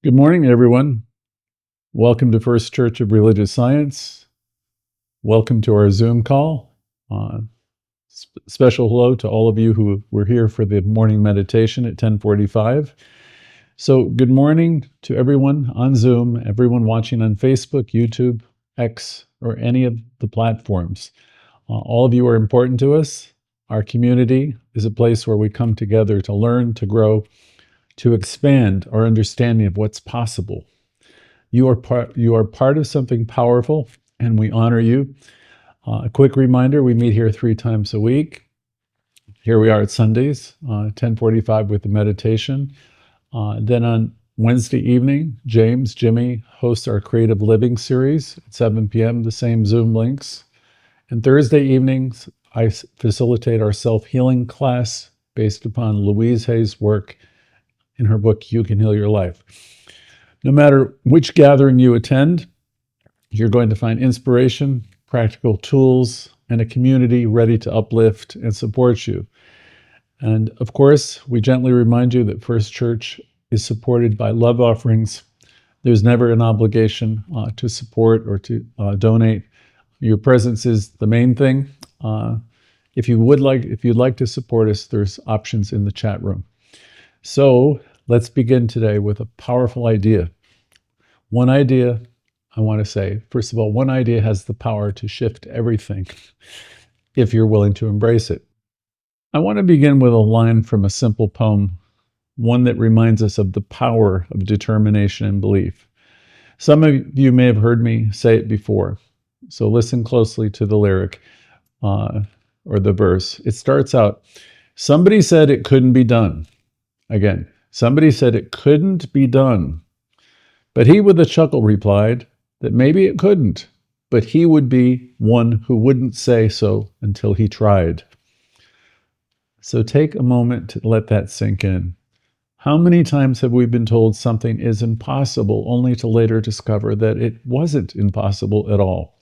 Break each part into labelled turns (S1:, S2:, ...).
S1: Good morning, everyone. Welcome to First Church of Religious Science. Welcome to our Zoom call. Special hello to all of you who were here for the morning meditation at 10:45. So good morning to everyone on Zoom, everyone watching on Facebook, YouTube, X, or any of the platforms. All of you are important to us. Our community is a place where we come together to learn, to grow, to expand our understanding of what's possible. You are part of something powerful, and we honor you. A quick reminder, we meet here 3 times a week. Here we are at Sundays, 10:45 with the meditation. Then on Wednesday evening, Jimmy hosts our Creative Living series at 7 p.m., the same Zoom links. And Thursday evenings, I facilitate our self-healing class based upon Louise Hay's work in her book, You Can Heal Your Life. No matter which gathering you attend, you're going to find inspiration, practical tools, and a community ready to uplift and support you. And of course, we gently remind you that First Church is supported by love offerings. There's never an obligation to support or to donate. Your presence is the main thing. If you'd like to support us, there's options in the chat room. So let's begin today with a powerful idea. One idea, I want to say, first of all, one idea has the power to shift everything if you're willing to embrace it. I want to begin with a line from a simple poem, one that reminds us of the power of determination and belief. Some of you may have heard me say it before, so listen closely to the lyric or the verse. It starts out, somebody said it couldn't be done. Again, somebody said it couldn't be done. But he with a chuckle replied that maybe it couldn't, but he would be one who wouldn't say so until he tried. So take a moment to let that sink in. How many times have we been told something is impossible only to later discover that it wasn't impossible at all?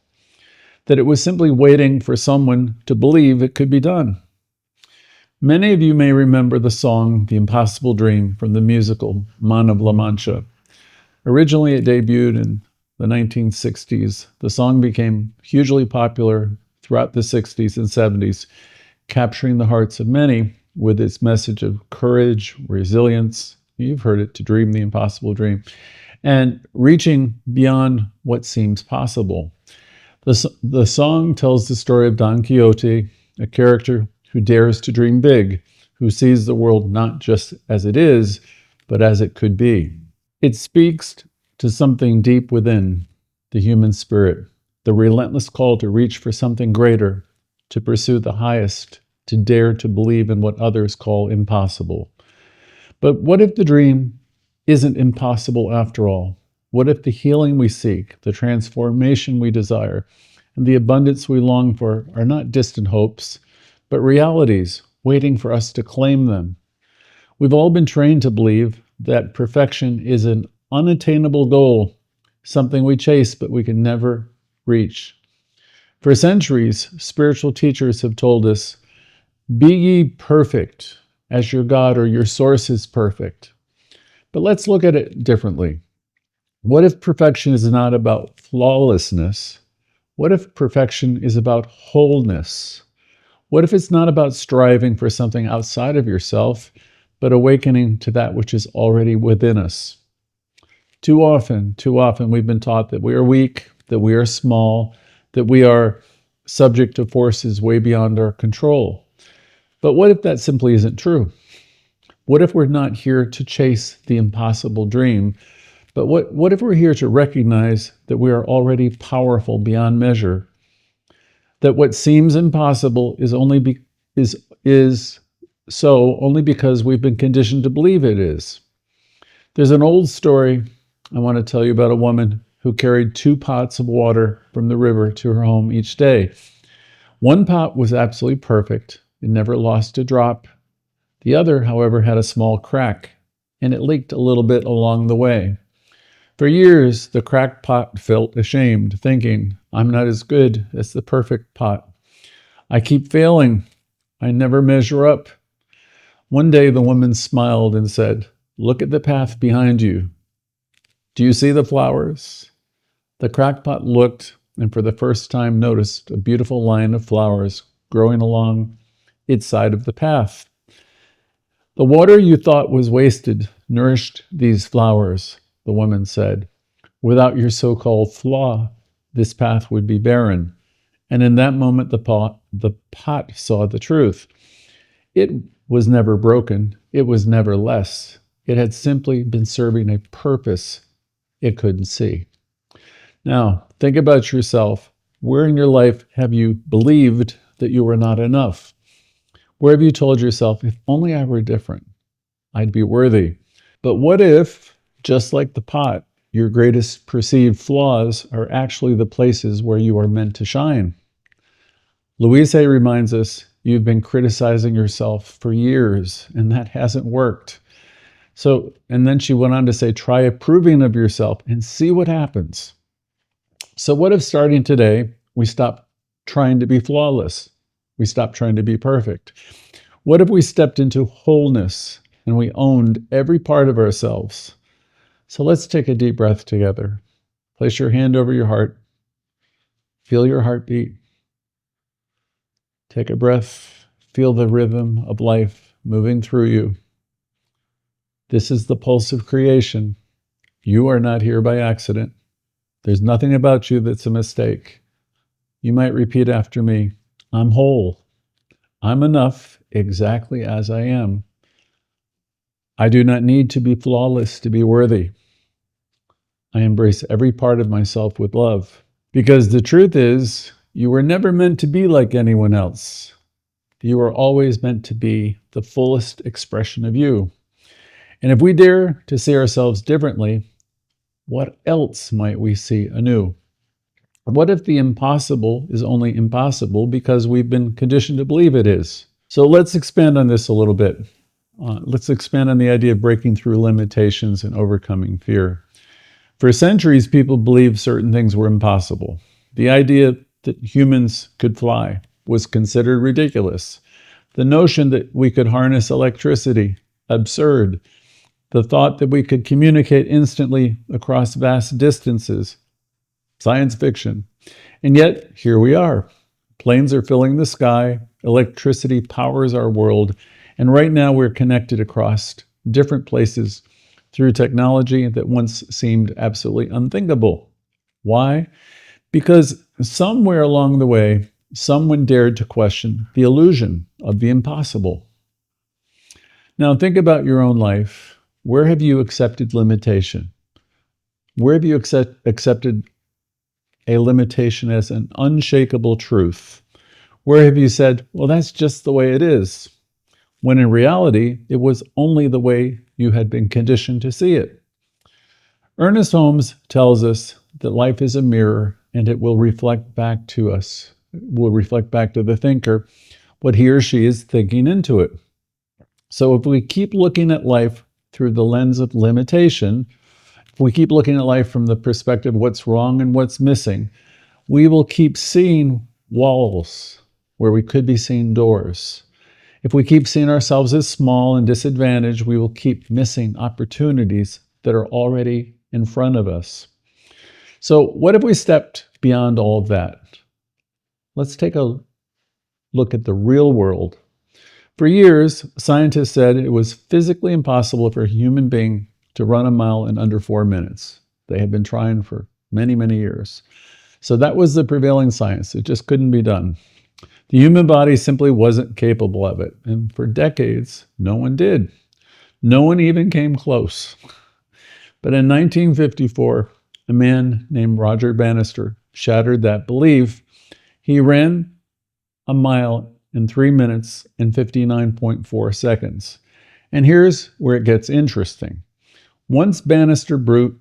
S1: That it was simply waiting for someone to believe it could be done. Many of you may remember the song The Impossible Dream from the musical Man of La Mancha. Originally, it debuted in the 1960s. The song became hugely popular throughout the 60s and 70s, capturing the hearts of many with its message of courage, resilience. You've heard it, to dream the impossible dream, and reaching beyond what seems possible. The song tells the story of Don Quixote, a character who dares to dream big, who sees the world not just as it is, but as it could be. It speaks to something deep within the human spirit, the relentless call to reach for something greater, to pursue the highest, to dare to believe in what others call impossible. But what if the dream isn't impossible after all? What if the healing we seek, the transformation we desire, and the abundance we long for are not distant hopes, but realities waiting for us to claim them? We've all been trained to believe that perfection is an unattainable goal, something we chase but we can never reach. For centuries, spiritual teachers have told us, be ye perfect as your God or your source is perfect. But let's look at it differently. What if perfection is not about flawlessness? What if perfection is about wholeness? What if it's not about striving for something outside of yourself, but awakening to that which is already within us? Too often, we've been taught that we are weak, that we are small, that we are subject to forces way beyond our control. But what if that simply isn't true? What if we're not here to chase the impossible dream, but what if we're here to recognize that we are already powerful beyond measure? That what seems impossible is only only because we've been conditioned to believe it is. There's an old story I want to tell you about a woman who carried 2 pots of water from the river to her home each day. One pot was absolutely perfect. It never lost a drop. The other, however, had a small crack, and it leaked a little bit along the way. For years, the cracked pot felt ashamed, thinking, I'm not as good as the perfect pot. I keep failing. I never measure up. One day, the woman smiled and said, look at the path behind you. Do you see the flowers? The crackpot looked and for the first time noticed a beautiful line of flowers growing along its side of the path. The water you thought was wasted nourished these flowers, the woman said. Without your so-called flaw, this path would be barren. And in that moment, the pot saw the truth. It was never broken. It was never less. It had simply been serving a purpose it couldn't see. Now, think about yourself. Where in your life have you believed that you were not enough? Where have you told yourself, if only I were different, I'd be worthy? But what if, just like the pot, your greatest perceived flaws are actually the places where you are meant to shine? Louise reminds us, you've been criticizing yourself for years, and that hasn't worked. And then she went on to say, try approving of yourself and see what happens. So what if starting today, we stop trying to be flawless? We stop trying to be perfect. What if we stepped into wholeness and we owned every part of ourselves? So let's take a deep breath together. Place your hand over your heart. Feel your heartbeat. Take a breath. Feel the rhythm of life moving through you. This is the pulse of creation. You are not here by accident. There's nothing about you that's a mistake. You might repeat after me, I'm whole. I'm enough exactly as I am. I do not need to be flawless to be worthy. I embrace every part of myself with love. Because the truth is, you were never meant to be like anyone else. You are always meant to be the fullest expression of you. And if we dare to see ourselves differently, what else might we see anew? What if the impossible is only impossible because we've been conditioned to believe it is? So let's expand on this a little bit. Let's expand on the idea of breaking through limitations and overcoming fear. For centuries, people believed certain things were impossible. The idea that humans could fly was considered ridiculous. The notion that we could harness electricity, absurd. The thought that we could communicate instantly across vast distances, science fiction. And yet, here we are. Planes are filling the sky, electricity powers our world, and right now we're connected across different places through technology that once seemed absolutely unthinkable. Why? Because somewhere along the way, someone dared to question the illusion of the impossible. Now think about your own life. Where have you accepted limitation? Where have you accepted a limitation as an unshakable truth? Where have you said, well, that's just the way it is, when in reality, it was only the way you had been conditioned to see it? Ernest Holmes tells us that life is a mirror and it will reflect back to us, will reflect back to the thinker what he or she is thinking into it. So if we keep looking at life through the lens of limitation, if we keep looking at life from the perspective of what's wrong and what's missing, we will keep seeing walls where we could be seeing doors. If we keep seeing ourselves as small and disadvantaged, we will keep missing opportunities that are already in front of us. So what if we stepped beyond all of that? Let's take a look at the real world. For years, scientists said it was physically impossible for a human being to run a mile in under 4 minutes. They had been trying for many, many years. So that was the prevailing science. It just couldn't be done. The human body simply wasn't capable of it. And for decades, no one did. No one even came close. But in 1954, a man named Roger Bannister shattered that belief. He ran a mile in 3 minutes and 59.4 seconds. And here's where it gets interesting. Once Bannister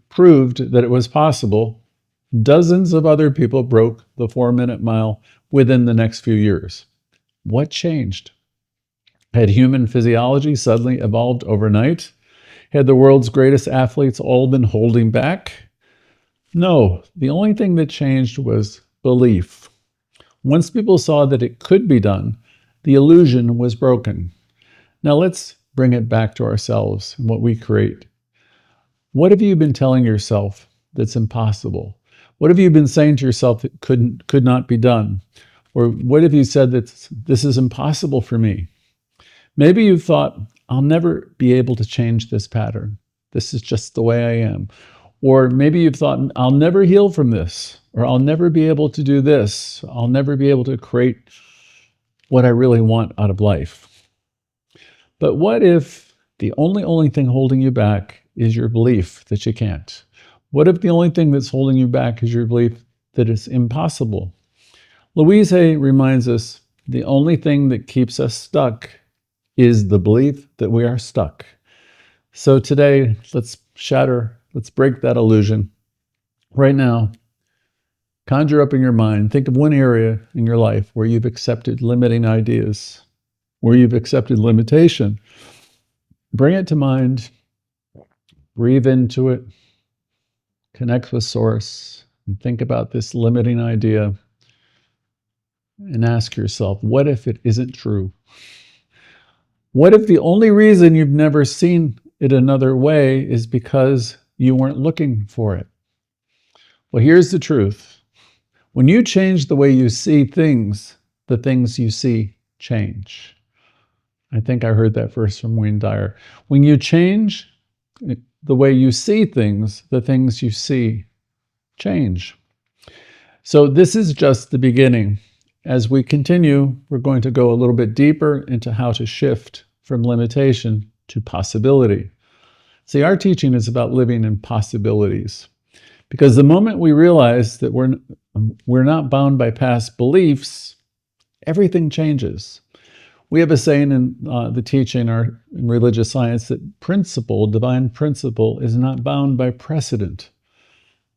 S1: proved that it was possible, dozens of other people broke the 4-minute mile within the next few years. What changed? Had human physiology suddenly evolved overnight? Had the world's greatest athletes all been holding back? No, the only thing that changed was belief. Once people saw that it could be done, the illusion was broken. Now let's bring it back to ourselves and what we create. What have you been telling yourself that's impossible? What have you been saying to yourself that could not be done? Or what have you said that this is impossible for me? Maybe you've thought, I'll never be able to change this pattern. This is just the way I am. Or maybe you've thought, I'll never heal from this, or I'll never be able to do this. I'll never be able to create what I really want out of life. But what if the only thing holding you back is your belief that you can't? What if the only thing that's holding you back is your belief that it's impossible? Louise reminds us the only thing that keeps us stuck is the belief that we are stuck. So today, let's break that illusion. Right now, conjure up in your mind, think of one area in your life where you've accepted limiting ideas, where you've accepted limitation. Bring it to mind, breathe into it, connect with Source, and think about this limiting idea, and ask yourself, what if it isn't true? What if the only reason you've never seen it another way is because you weren't looking for it? Well, here's the truth. When you change the way you see things, the things you see change. I think I heard that first from Wayne Dyer. When you change the way you see things, the things you see change. So this is just the beginning. As we continue, we're going to go a little bit deeper into how to shift from limitation to possibility. See, our teaching is about living in possibilities. Because the moment we realize that we're not bound by past beliefs, everything changes. We have a saying in the teaching in religious science that divine principle, is not bound by precedent.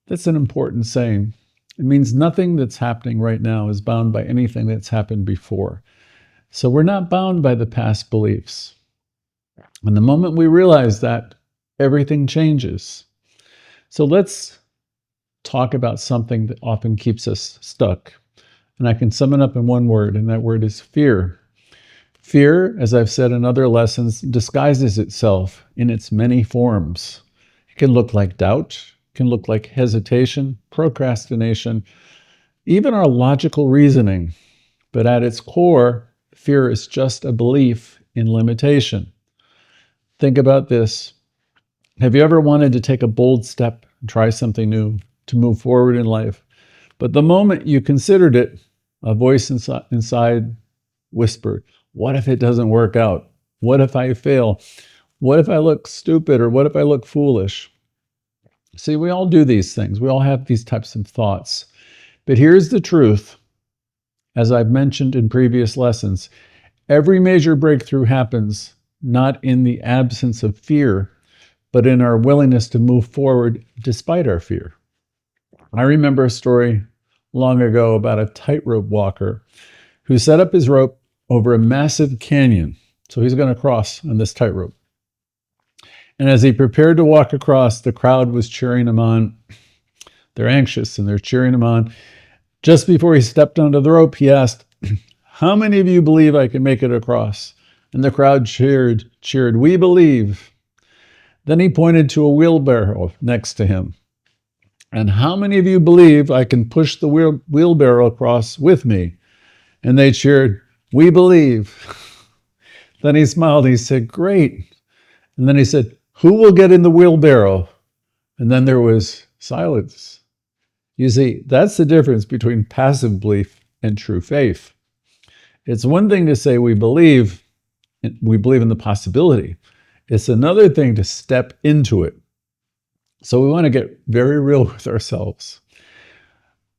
S1: That's an important saying. It means nothing that's happening right now is bound by anything that's happened before. So we're not bound by the past beliefs. And the moment we realize that, everything changes. So let's talk about something that often keeps us stuck. And I can sum it up in one word, and that word is fear. Fear, as I've said in other lessons, disguises itself in its many forms. It can look like doubt, it can look like hesitation, procrastination, even our logical reasoning. But at its core, fear is just a belief in limitation. Think about this. Have you ever wanted to take a bold step and try something new to move forward in life? But the moment you considered it, a voice inside whispered, what if it doesn't work out? What if I fail? What if I look stupid, or what if I look foolish? See, we all do these things. We all have these types of thoughts. But here's the truth. As I've mentioned in previous lessons, every major breakthrough happens not in the absence of fear, but in our willingness to move forward despite our fear. I remember a story long ago about a tightrope walker who set up his rope over a massive canyon. So he's going to cross on this tightrope. And as he prepared to walk across, the crowd was cheering him on. They're anxious and they're cheering him on. Just before he stepped onto the rope, he asked, how many of you believe I can make it across? And the crowd cheered, we believe. Then he pointed to a wheelbarrow next to him. And how many of you believe I can push the wheelbarrow across with me? And they cheered, we believe. Then he smiled, he said, great. And then he said, who will get in the wheelbarrow? And then there was silence. You see, that's the difference between passive belief and true faith. It's one thing to say we believe in the possibility. It's another thing to step into it. So we want to get very real with ourselves.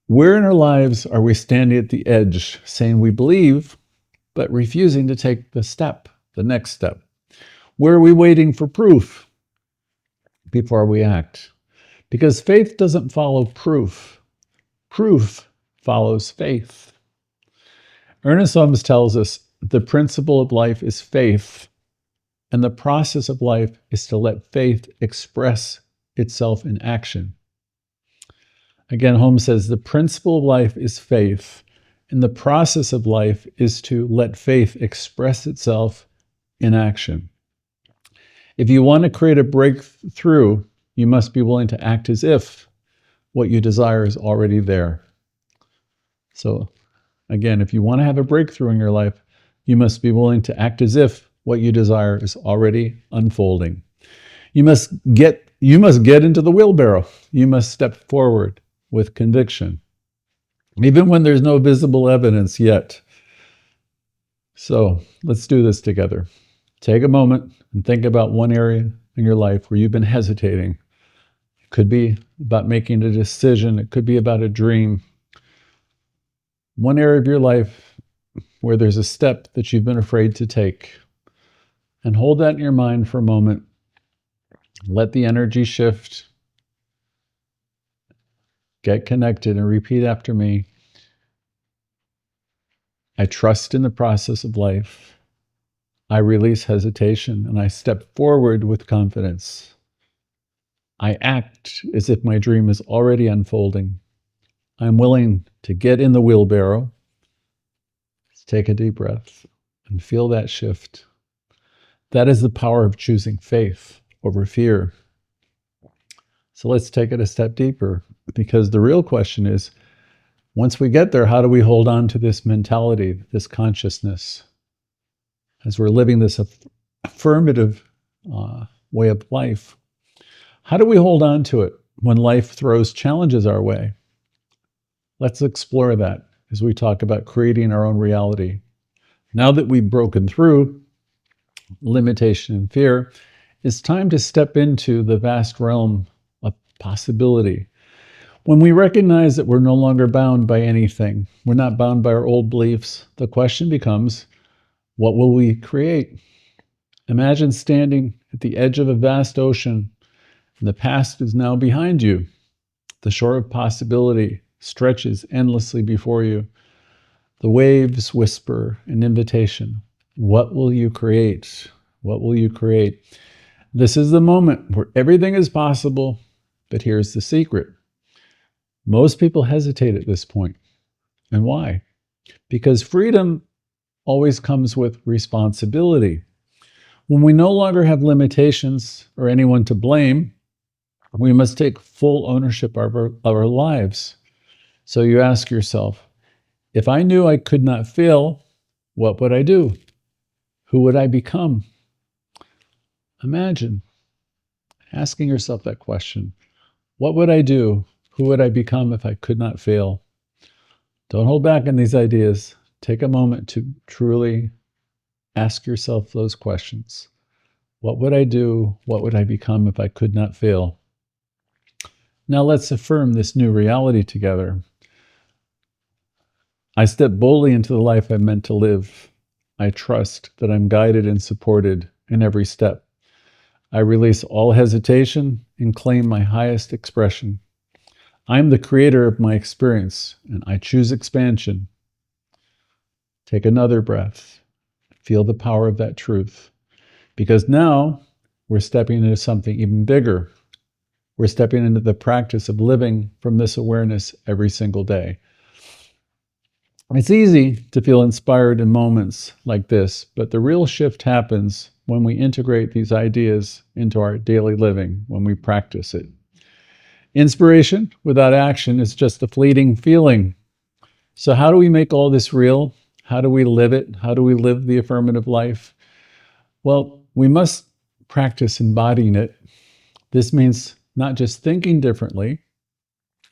S1: Where in our lives are we standing at the edge, saying we believe, but refusing to take the next step? Where are we waiting for proof before we act? Because faith doesn't follow proof. Proof follows faith. Ernest Holmes tells us the principle of life is faith, and the process of life is to let faith express itself in action. Again, Holmes says the principle of life is faith, and the process of life is to let faith express itself in action. If you want to create a breakthrough, you must be willing to act as if what you desire is already there. So again, if you want to have a breakthrough in your life, you must be willing to act as if what you desire is already unfolding. You must get into the wheelbarrow. You must step forward with conviction, even when there's no visible evidence yet. So let's do this together. Take a moment and think about one area in your life where you've been hesitating. It could be about making a decision. It could be about a dream. One area of your life where there's a step that you've been afraid to take. And hold that in your mind for a moment. Let the energy shift. Get connected and repeat after me. I trust in the process of life. I release hesitation and I step forward with confidence. I act as if my dream is already unfolding. I'm willing to get in the wheelbarrow. Let's take a deep breath and feel that shift. That is the power of choosing faith over fear. So let's take it a step deeper, because the real question is, once we get there, how do we hold on to this mentality, this consciousness, as we're living this affirmative way of life? How do we hold on to it when life throws challenges our way? Let's explore that as we talk about creating our own reality. Now that we've broken through limitation and fear, it's time to step into the vast realm of possibility. When we recognize that we're no longer bound by anything, we're not bound by our old beliefs, the question becomes, what will we create? Imagine standing at the edge of a vast ocean, and the past is now behind you. The shore of possibility stretches endlessly before you. The waves whisper an invitation. What will you create? What will you create? This is the moment where everything is possible, but here's the secret. Most people hesitate at this point. And why? Because freedom always comes with responsibility. When we no longer have limitations or anyone to blame, we must take full ownership of our lives. So you ask yourself, if I knew I could not fail, what would I do? Who would I become? Imagine asking yourself that question. What would I do? Who would I become if I could not fail? Don't hold back on these ideas. Take a moment to truly ask yourself those questions. What would I do? What would I become if I could not fail? Now let's affirm this new reality together. I step boldly into the life I'm meant to live. I trust that I'm guided and supported in every step. I release all hesitation and claim my highest expression. I'm the creator of my experience, and I choose expansion. Take another breath. Feel the power of that truth. Because now we're stepping into something even bigger. We're stepping into the practice of living from this awareness every single day. It's easy to feel inspired in moments like this, but the real shift happens when we integrate these ideas into our daily living, when we practice it. Inspiration without action is just a fleeting feeling. So how do we make all this real? How do we live it? How do we live the affirmative life? Well, we must practice embodying it. This means not just thinking differently,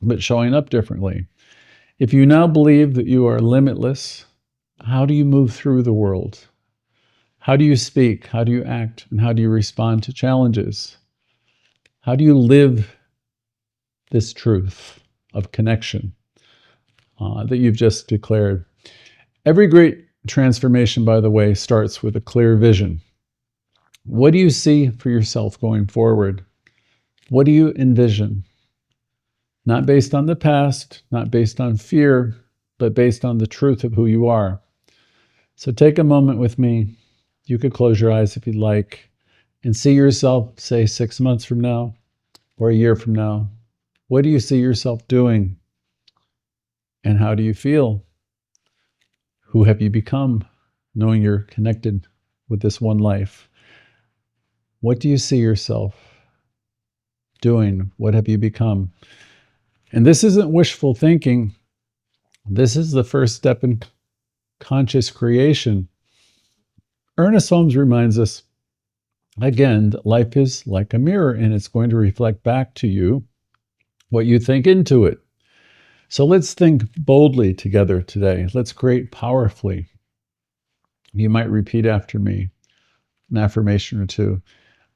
S1: but showing up differently. If you now believe that you are limitless, how do you move through the world? How do you speak? How do you act? And how do you respond to challenges? How do you live this truth of connection that you've just declared? Every great transformation, by the way, starts with a clear vision. What do you see for yourself going forward? What do you envision? Not based on the past, not based on fear, but based on the truth of who you are. So take a moment with me. You could close your eyes if you'd like and see yourself, say 6 months from now or a year from now. What do you see yourself doing? And how do you feel? Who have you become, knowing you're connected with this one life? What do you see yourself doing? What have you become? And this isn't wishful thinking. This is the first step in conscious creation. Ernest Holmes reminds us, again, that life is like a mirror and it's going to reflect back to you what you think into it. So let's think boldly together today. Let's create powerfully. You might repeat after me an affirmation or two.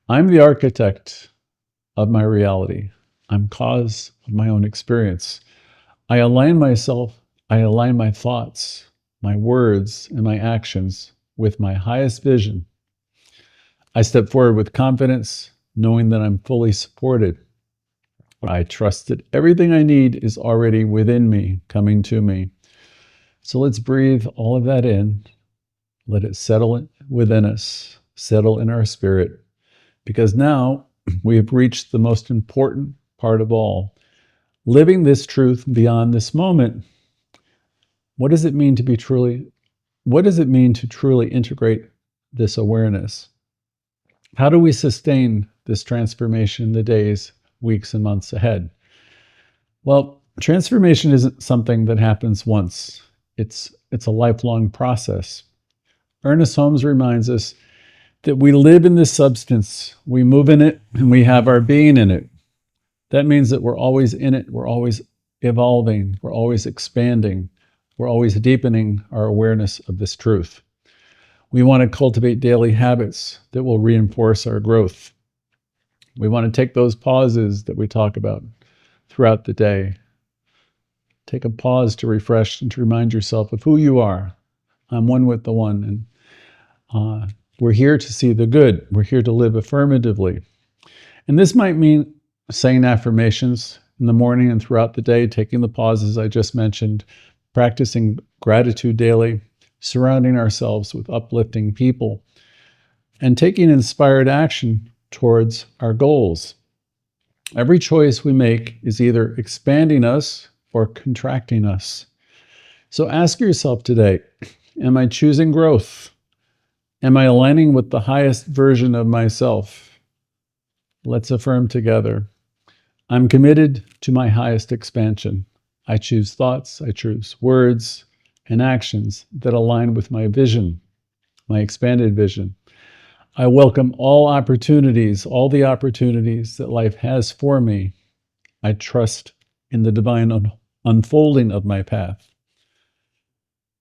S1: I'm the architect of my reality. I'm cause of my own experience. I align my thoughts, my words, and my actions with my highest vision. I step forward with confidence, knowing that I'm fully supported. I trust that everything I need is already within me, coming to me. So let's breathe all of that in. Let it settle within us, settle in our spirit, because now we have reached the most important part of all. Living this truth beyond this moment. What does it mean to truly integrate this awareness? How do we sustain this transformation in the days, weeks, and months ahead? Well, transformation isn't something that happens once. It's a lifelong process. Ernest Holmes reminds us that we live in this substance, we move in it, and we have our being in it. That means that we're always in it, we're always evolving, we're always expanding, we're always deepening our awareness of this truth. We want to cultivate daily habits that will reinforce our growth. We want to take those pauses that we talk about throughout the day. Take a pause to refresh and to remind yourself of who you are. I'm one with the one, and we're here to see the good. We're here to live affirmatively. And this might mean saying affirmations in the morning and throughout the day, taking the pauses I just mentioned, practicing gratitude daily, surrounding ourselves with uplifting people, and taking inspired action towards our goals. Every choice we make is either expanding us or contracting us. So ask yourself today, am I choosing growth? Am I aligning with the highest version of myself? Let's affirm together. I'm committed to my highest expansion. I choose thoughts, I choose words and actions that align with my vision, my expanded vision. I welcome all the opportunities that life has for me. I trust in the divine unfolding of my path.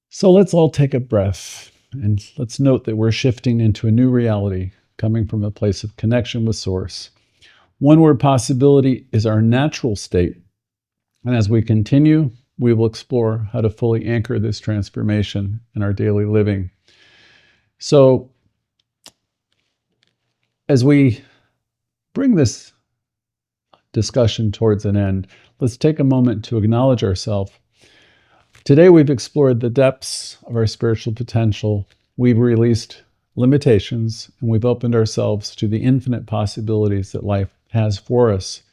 S1: So let's all take a breath and let's note that we're shifting into a new reality coming from a place of connection with Source. One where possibility is our natural state. And as we continue, we will explore how to fully anchor this transformation in our daily living. So, as we bring this discussion towards an end, let's take a moment to acknowledge ourselves. Today, we've explored the depths of our spiritual potential. We've released limitations, and we've opened ourselves to the infinite possibilities that life has for us,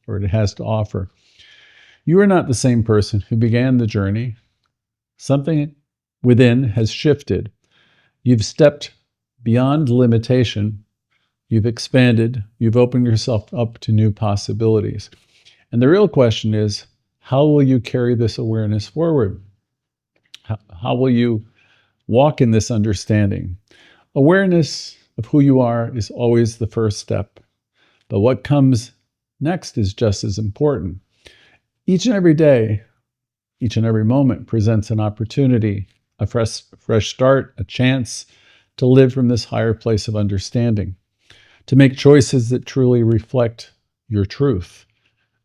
S1: or it has to offer. You are not the same person who began the journey. Something within has shifted. You've stepped beyond limitation. You've expanded. You've opened yourself up to new possibilities. And the real question is, how will you carry this awareness forward? How will you walk in this understanding? Awareness of who you are is always the first step. But what comes next is just as important. Each and every day, each and every moment presents an opportunity, a fresh start, a chance to live from this higher place of understanding, to make choices that truly reflect your truth,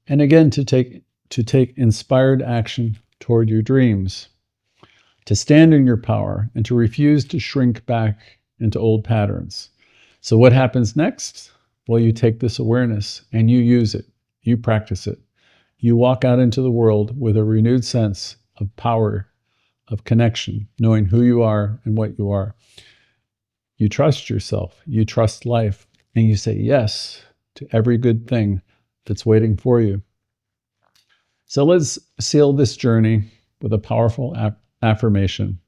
S1: and again, to take inspired action toward your dreams, to stand in your power and to refuse to shrink back into old patterns. So what happens next? Well, you take this awareness and you use it, you practice it. You walk out into the world with a renewed sense of power, of connection, knowing who you are and what you are. You trust yourself, you trust life, and you say yes to every good thing that's waiting for you. So let's seal this journey with a powerful affirmation.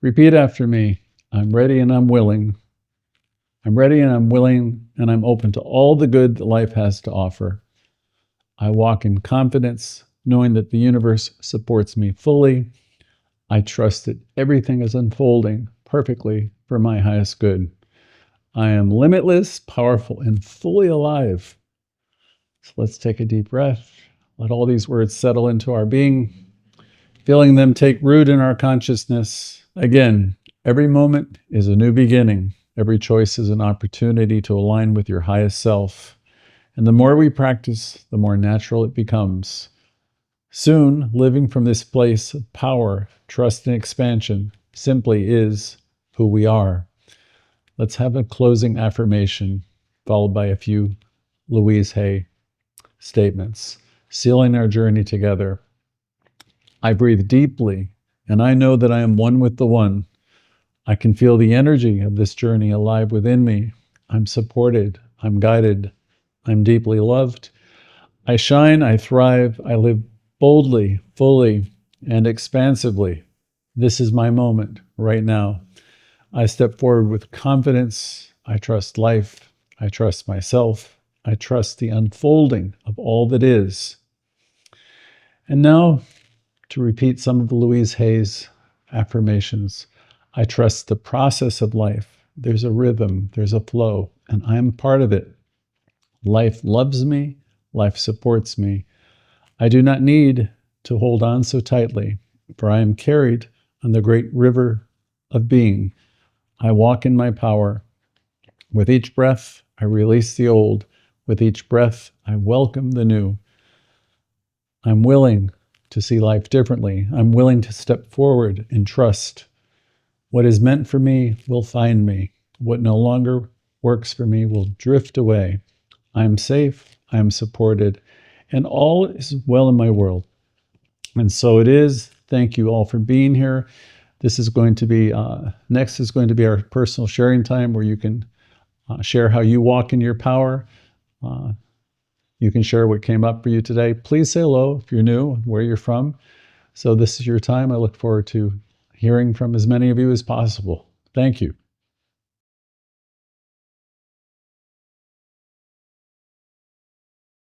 S1: Repeat after me. I'm ready and I'm willing. I'm ready and I'm willing and I'm open to all the good that life has to offer. I walk in confidence, knowing that the universe supports me fully. I trust that everything is unfolding perfectly for my highest good. I am limitless, powerful, and fully alive. So let's take a deep breath. Let all these words settle into our being, feeling them take root in our consciousness. Again, every moment is a new beginning. Every choice is an opportunity to align with your highest self. And the more we practice, the more natural it becomes. Soon, living from this place of power, trust, and expansion simply is who we are. Let's have a closing affirmation, followed by a few Louise Hay statements, sealing our journey together. I breathe deeply, and I know that I am one with the One. I can feel the energy of this journey alive within me. I'm supported. I'm guided. I'm deeply loved. I shine. I thrive. I live boldly, fully, and expansively. This is my moment right now. I step forward with confidence. I trust life. I trust myself. I trust the unfolding of all that is. And now, to repeat some of Louise Hay's affirmations. I trust the process of life. There's a rhythm, there's a flow, and I'm part of it. Life loves me, life supports me. I do not need to hold on so tightly, for I am carried on the great river of being. I walk in my power. With each breath, I release the old. With each breath, I welcome the new. I'm willing to see life differently. I'm willing to step forward and trust. What is meant for me will find me. What no longer works for me will drift away. I am safe, I am supported, and all is well in my world. And so it is. Thank you all for being here. This is going to be, next is going to be our personal sharing time where you can share how you walk in your power. You can share what came up for you today. Please say hello if you're new, where you're from. So this is your time. I look forward to hearing from as many of you as possible. Thank you.